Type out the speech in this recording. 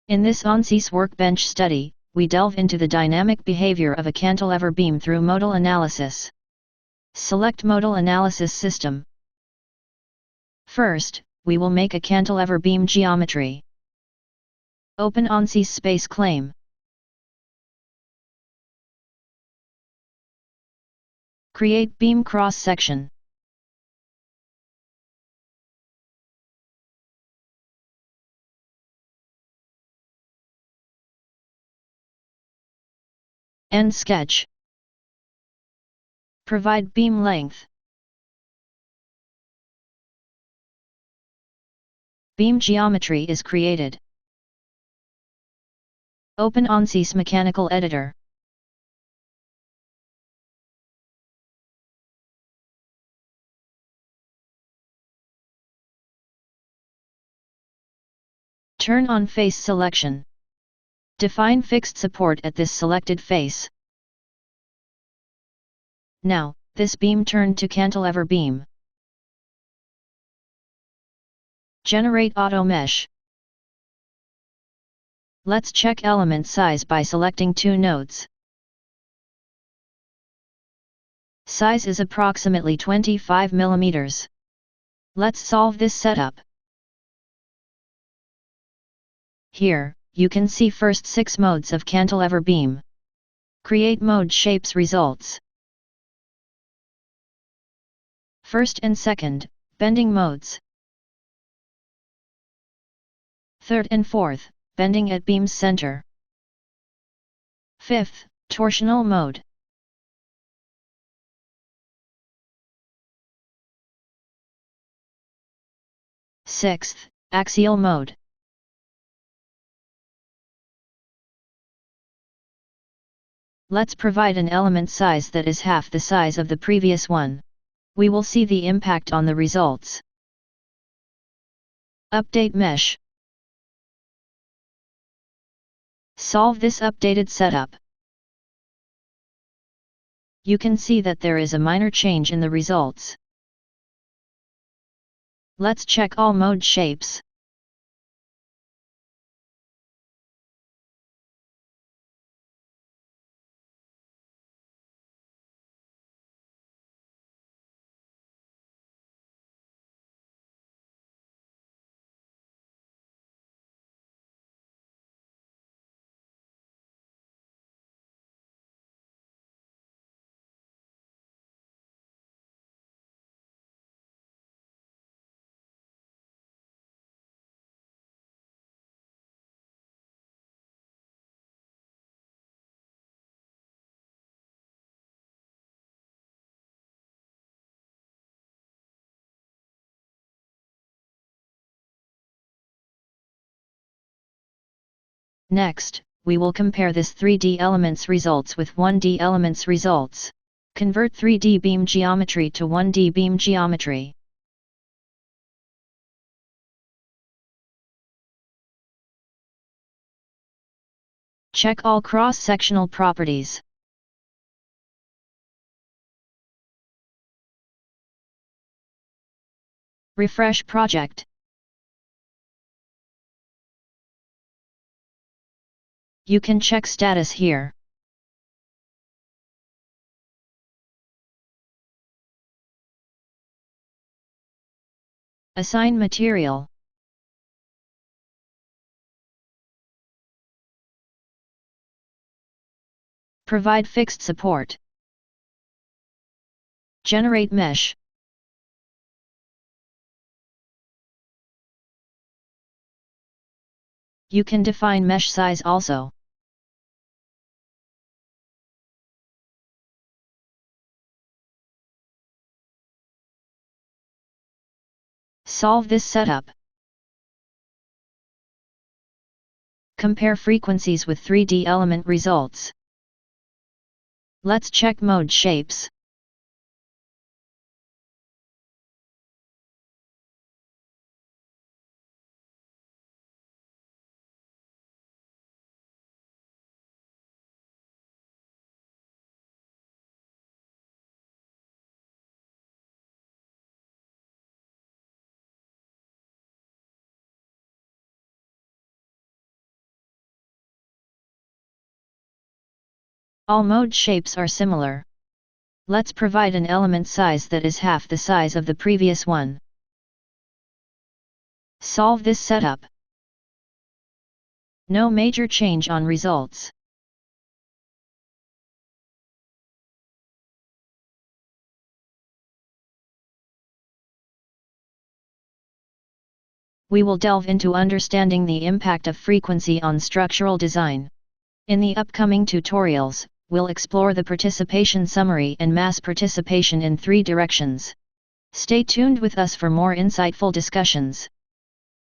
In this ANSYS Workbench study, we delve into the dynamic behavior of a cantilever beam through modal analysis. Select Modal Analysis System. First, we will make a cantilever beam geometry. Open ANSYS Space Claim. Create beam cross-section. End sketch. Provide beam length. Beam geometry is created. Open ANSYS Mechanical Editor. Turn on face selection. Define fixed support at this selected face. Now, this beam turned to cantilever beam. Generate auto mesh. Let's check element size by selecting two nodes. Size is approximately 25 mm. Let's solve this setup. Here, you can see first 6 modes of cantilever beam. Create mode shapes results. First and second, bending modes. Third and fourth, bending at beam's center. Fifth, torsional mode. Sixth, axial mode. Let's provide an element size that is half the size of the previous one. We will see the impact on the results. Update mesh. Solve this updated setup. You can see that there is a minor change in the results. Let's check all mode shapes. Next, we will compare this 3D elements results with 1D elements results. Convert 3D beam geometry to 1D beam geometry. Check all cross-sectional properties. Refresh project. You can check status here. Assign material. Provide fixed support. Generate mesh. You can define mesh size also. Solve this setup. Compare frequencies with 3D element results. Let's check mode shapes. All mode shapes are similar. Let's provide an element size that is half the size of the previous one. Solve this setup. No major change on results. We will delve into understanding the impact of frequency on structural design. In the upcoming tutorials, we'll explore the participation summary and mass participation in 3 directions. Stay tuned with us for more insightful discussions.